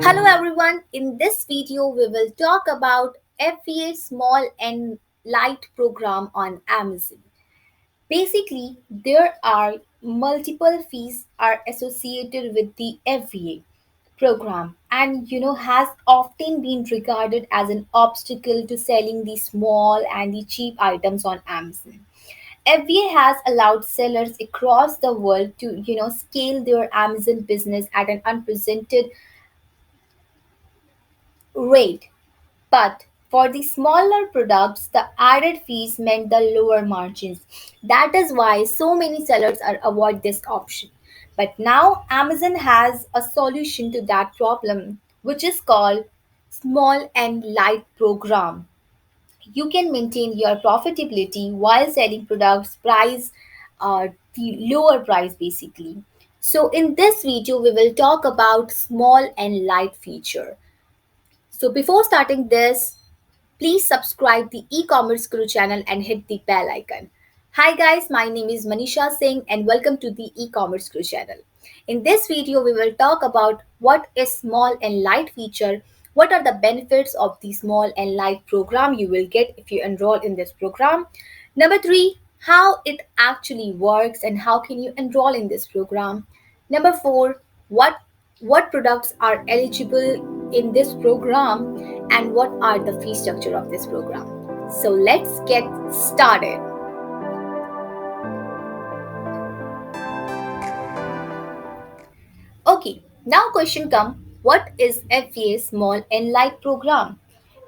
Hello everyone, in this video we will talk about FBA small and light program on Amazon. Basically, there are multiple fees are associated with the FBA program and has often been regarded as an obstacle to selling the small and the cheap items on Amazon. FBA has allowed sellers across the world to scale their Amazon business at an unprecedented rate. But for the smaller products, the added fees meant the lower margins. That is why so many sellers are avoid this option. But now Amazon has a solution to that problem, which is called small and light program. You can maintain your profitability while selling products price the lower price basically. So in this video we will talk about small and light feature. So before starting this, please subscribe the e-commerce guru channel and hit the bell icon. Hi guys, my name is Manisha Singh and welcome to the e-commerce guru channel. In this video, we will talk about what is small and light feature, what are the benefits of the small and light program you will get if you enroll in this program. Number three, how it actually works and how can you enroll in this program. Number four, what products are eligible in this program and what are the fee structure of this program. So let's get started. Okay, now question come, what is FBA Small and Light program?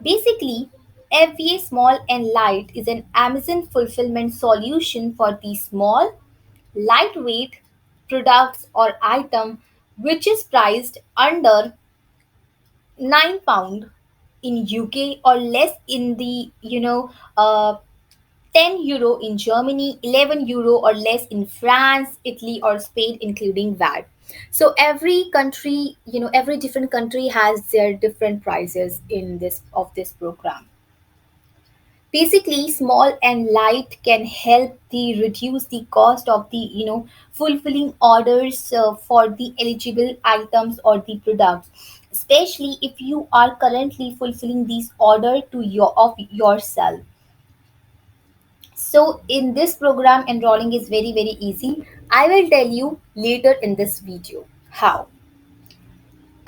Basically, FBA Small and Light is an Amazon fulfillment solution for the small, lightweight products or item which is priced under £9 in UK or less in the 10 euro in Germany, 11 euro or less in France, Italy, or Spain, including VAT. So every country, every different country has their different prices in this program. Basically, small and light can help the reduce the cost of the fulfilling orders for the eligible items or the products, especially if you are currently fulfilling these order to yourself. So in this program, enrolling is very easy. I will tell you later in this video how.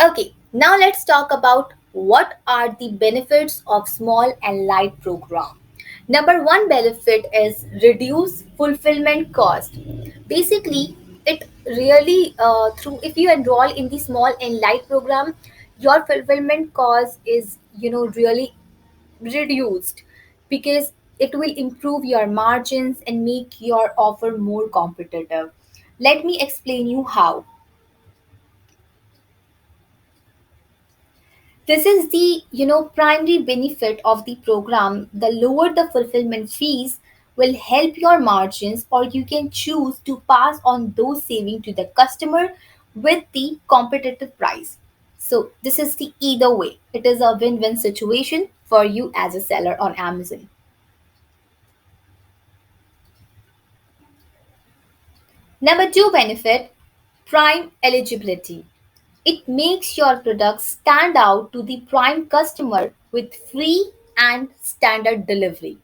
Okay, now let's talk about what are the benefits of small and light program. Number one benefit is reduce fulfillment cost. Basically, it really through if you enroll in the small and light program, your fulfillment cost is really reduced because it will improve your margins and make your offer more competitive. Let me explain you how. This is the primary benefit of the program. The lower the fulfillment fees will help your margins, or you can choose to pass on those savings to the customer with the competitive price. So this is the either way. It is a win-win situation for you as a seller on Amazon. Number two benefit, prime eligibility. It makes your product stand out to the prime customer with free and standard delivery.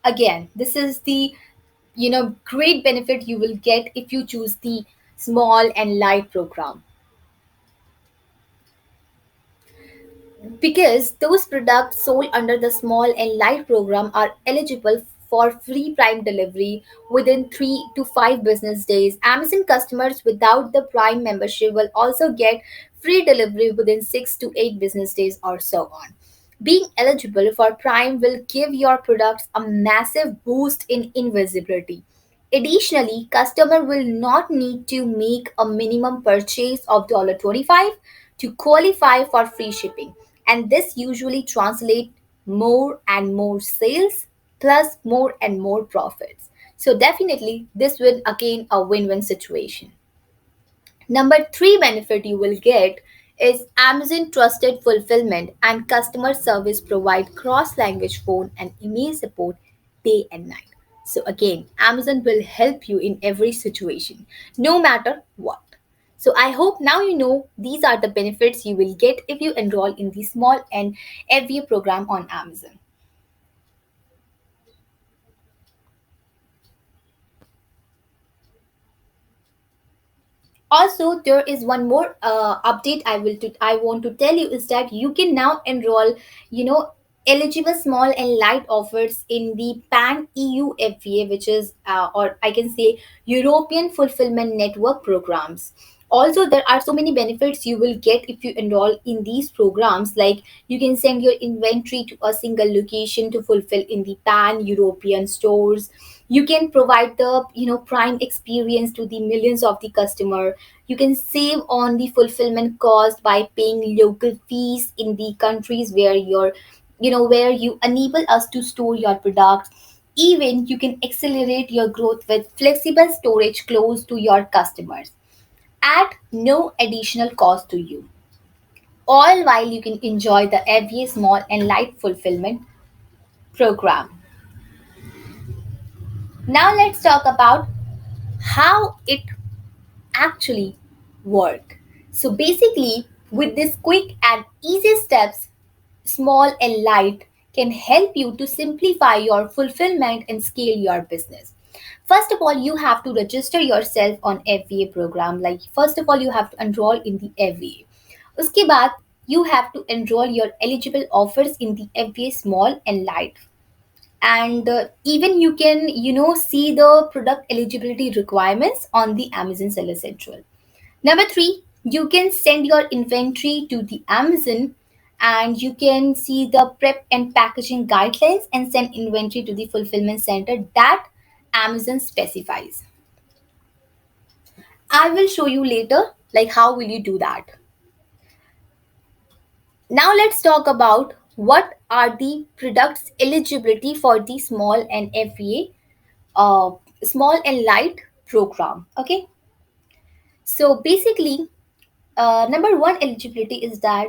Again, this is the great benefit you will get if you choose the small and light program, because those products sold under the small and light program are eligible for free prime delivery within 3 to 5 business days. Amazon customers without the prime membership will also get free delivery within 6 to 8 business days or so on. Being eligible for prime will give your products a massive boost in invisibility. Additionally, customer will not need to make a minimum purchase of $25 to qualify for free shipping, and this usually translates more and more sales plus more and more profits. So definitely this will again a win-win situation. Number three benefit you will get is Amazon Trusted Fulfillment and customer service provide cross-language phone and email support day and night. So again, Amazon will help you in every situation, no matter what. So I hope now you know these are the benefits you will get if you enroll in the small and FBA program on Amazon. Also, there is one more update I want to tell you is that you can now enroll, you know, eligible small and light offers in the Pan EU FBA, which is or I can say European Fulfillment Network programs. Also, there are so many benefits you will get if you enroll in these programs, like you can send your inventory to a single location to fulfill in the Pan European stores. You can provide the, you know, prime experience to the millions of the customer. You can save on the fulfillment cost by paying local fees in the countries where you're, you know, where you enable us to store your products. Even you can accelerate your growth with flexible storage close to your customers at no additional cost to you, all while you can enjoy the FBA small and light fulfillment program. Now let's talk about how it actually work. So basically, with this quick and easy steps, small and light can help you to simplify your fulfillment and scale your business. First of all, you have to register yourself on FBA program. Like first of all, you have to enroll in the FBA. Uske baad, you have to enroll your eligible offers in the FBA small and light, and even you can, you know, see the product eligibility requirements on the Amazon Seller Central. Number three, you can send your inventory to the Amazon, and you can see the prep and packaging guidelines and send inventory to the fulfillment center that Amazon specifies. I will show you later like how will you do that. Now let's talk about what are the products eligibility for the small and FBA small and light program. Okay, so basically, number one eligibility is that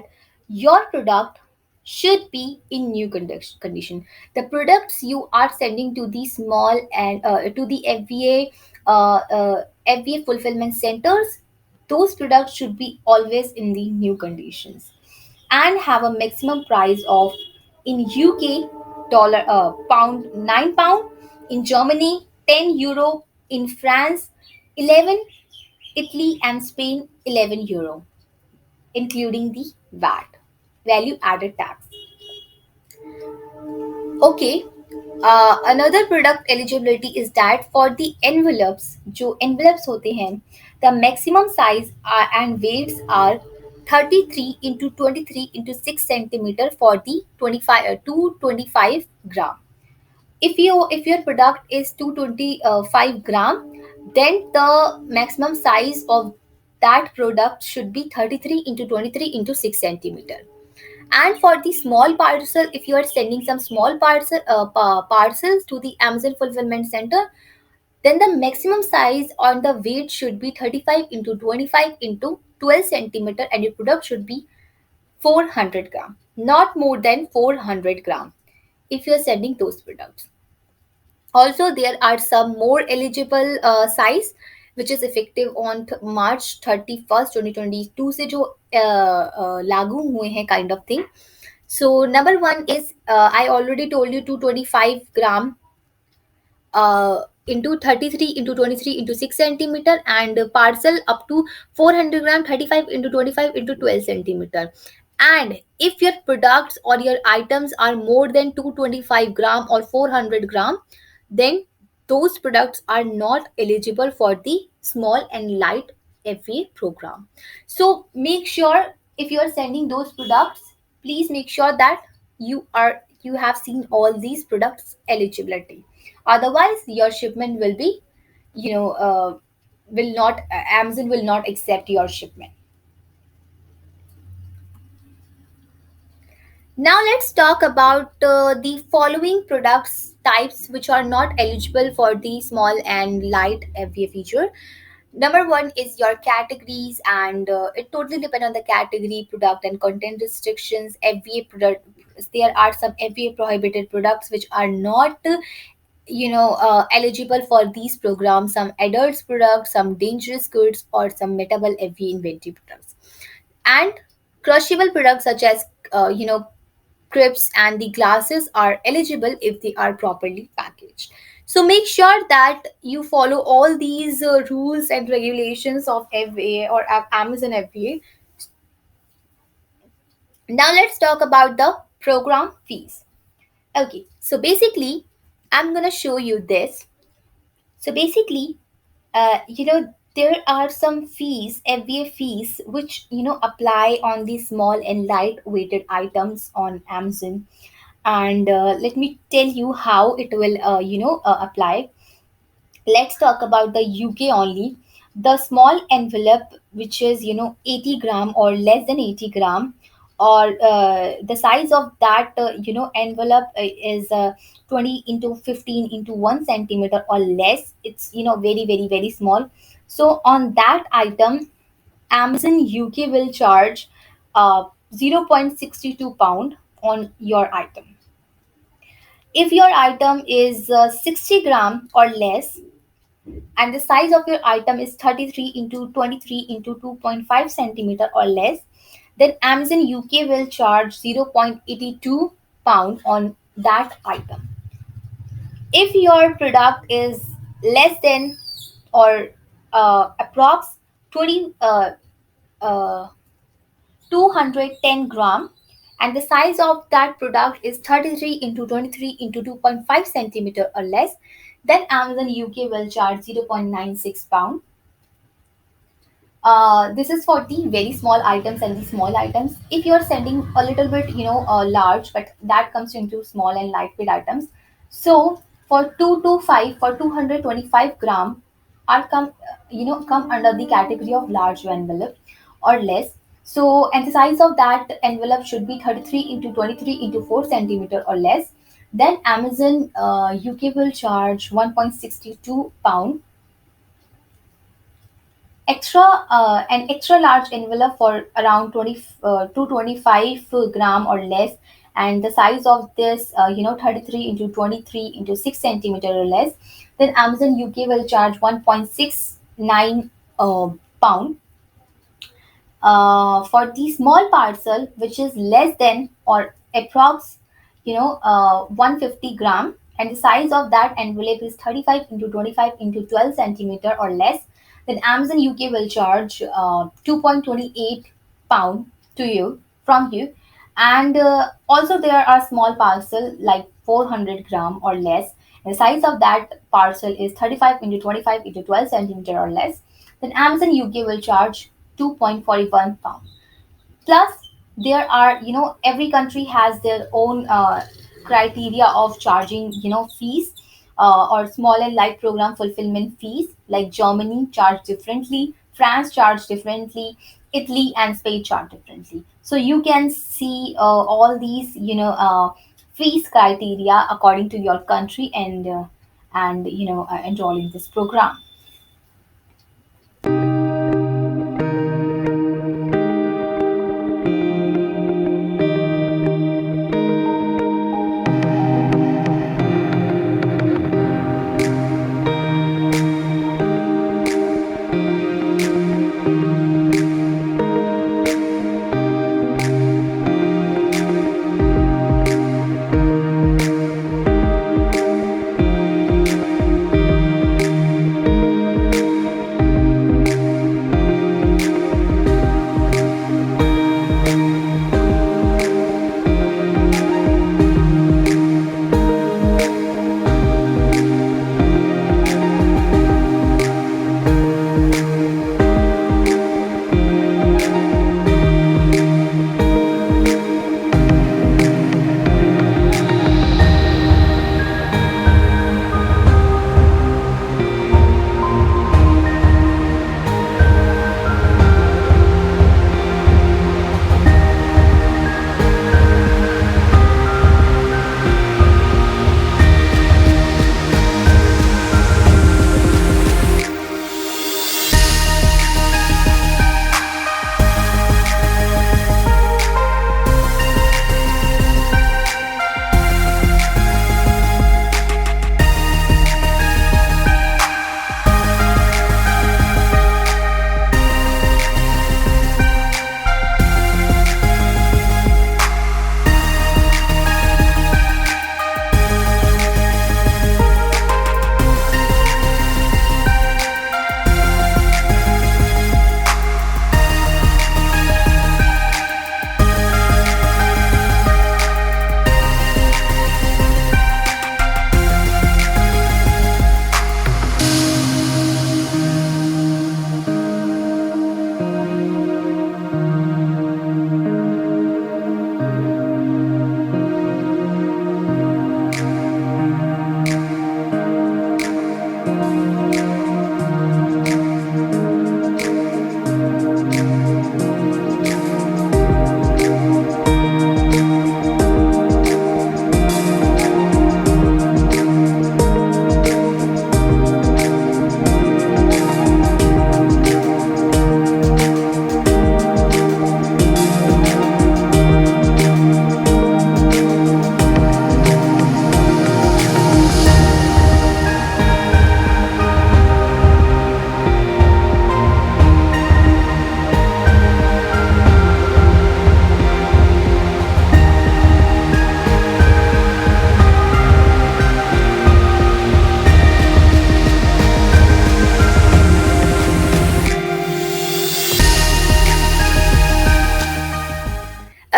your product should be in new condition. The products you are sending to the small and to the FBA fulfillment centers, those products should be always in the new conditions and have a maximum price of, in UK, dollar pound, 9 pound, in Germany 10 euro, in France 11, Italy and Spain 11 euro, including the VAT, value added tax. Okay, another product eligibility is that for the envelopes, जो envelopes होते हैं, the maximum size and weights are 33 into 23 into 6 centimeter for the 25 to 25 gram. If your product is 225 gram, then the maximum size of that product should be 33 into 23 into 6 centimeter. And for the small parcel, if you are sending some small parcels to the Amazon fulfillment center, then the maximum size on the weight should be 35 into 25 into 12 centimeter, and your product should be 400 gram, not more than 400 gram if you are sending those products. Also, there are some more eligible size which is effective on March 31st 2022 से जो लागू हुए हैं kind of thing. So number one is I already told you 225 gram into 33 into 23 into 6 centimeter, and parcel up to 400 gram 35 into 25 into 12 centimeter. And if your products or your items are more than 225 gram or 400 gram, then those products are not eligible for the small and light FA program. So make sure if you are sending those products, please make sure that you have seen all these products eligibility. Otherwise, your shipment will be, you know, will not Amazon will not accept your shipment. Now let's talk about the following products types which are not eligible for the small and light FBA feature. Number one is your categories, and it totally depends on the category, product, and content restrictions. FBA product, there are some FBA prohibited products which are not eligible for these programs, some adults products, some dangerous goods, or some metabile FBA inventory products. And crushable products such as crisps and the glasses are eligible if they are properly packaged. So make sure that you follow all these rules and regulations of FBA or Amazon FBA. Now let's talk about the program fees. Okay, so basically, I'm gonna show you this. So basically, there are some fees, FBA fees, which apply on the small and light weighted items on Amazon. And let me tell you how it will, apply. Let's talk about the UK only. The small envelope, which is 80 gram or less than 80 gram, or the size of that envelope is 20 into 15 into 1 centimeter or less. It's very very very small. So on that item, Amazon UK will charge 0.62 pound on your item. If your item is 60 gram or less, and the size of your item is 33 into 23 into 2.5 centimeter or less, then Amazon UK will charge 0.82 pound on that item. If your product is less than or approx 20 uh, 210 gram, and the size of that product is 33 into 23 into 2.5 centimeter or less, then Amazon UK will charge 0.96 pound. This is for the very small items and the small items. If you're sending a little bit, large, but that comes into small and lightweight items. So for 225, for 225 gram, are come under the category of large envelope or less. So and the size of that envelope should be 33 into 23 into 4 centimeter or less. Then Amazon UK will charge 1.62 pound extra. An extra large envelope for around 225 gram or less, and the size of this 33 into 23 into 6 centimeter or less, then Amazon UK will charge 1.69 pound. For the small parcel, which is less than or approx 150 gram, and the size of that envelope is 35 into 25 into 12 centimeter or less, then Amazon UK will charge 2.28 pound to you from you. And also there are small parcel like 400 gram or less, and the size of that parcel is 35 into 25 into 12 centimeter or less, then Amazon UK will charge 2.41 pound. Plus there are, every country has their own criteria of charging fees, or small and light program fulfillment fees. Like Germany charge differently, France charge differently, Italy and Spain charge differently. So you can see all these fees criteria according to your country, and enroll in this program.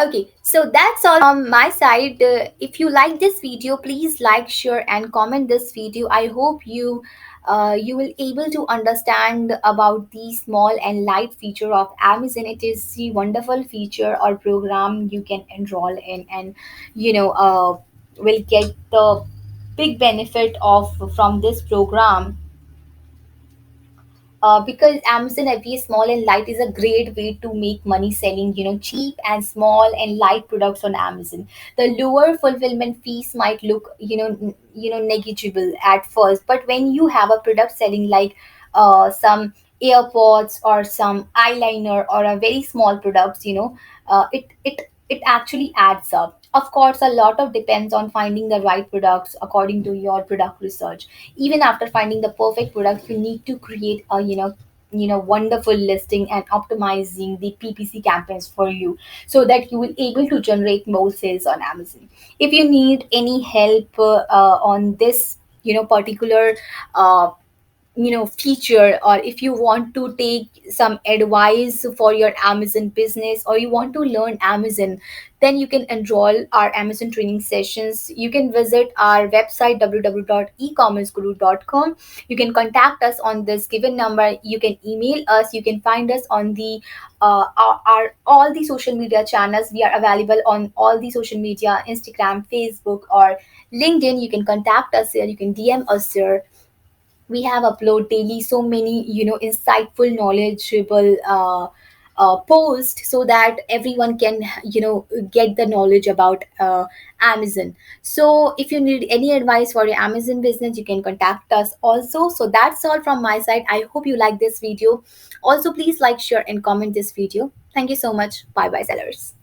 Okay, so that's all from my side. If you like this video, please like, share, and comment this video. I hope you will able to understand about the small and light feature of Amazon. It is the wonderful feature or program you can enroll in, and will get the big benefit of from this program, because Amazon FBA small and light is a great way to make money selling, cheap and small and light products on Amazon. The lower fulfillment fees might look, negligible at first, but when you have a product selling like some AirPods or some eyeliner or a very small products, it actually adds up. Of course, a lot of depends on finding the right products according to your product research. Even after finding the perfect product, you need to create a wonderful listing and optimizing the PPC campaigns for you, so that you will able to generate more sales on Amazon. If you need any help on this particular uh, feature, or if you want to take some advice for your Amazon business, or you want to learn Amazon, then you can enroll our Amazon training sessions. You can visit our website www.ecommerceguru.com. You can contact us on this given number. You can email us. You can find us on the our all the social media channels. We are available on all the social media: Instagram, Facebook, or LinkedIn. You can contact us there. You can DM us there. We have upload daily so many insightful, knowledgeable posts, so that everyone can get the knowledge about Amazon. So if you need any advice for your Amazon business, you can contact us also. So that's all from my side. I hope you like this video. Also, please like, share, and comment this video. Thank you so much. Bye bye, sellers.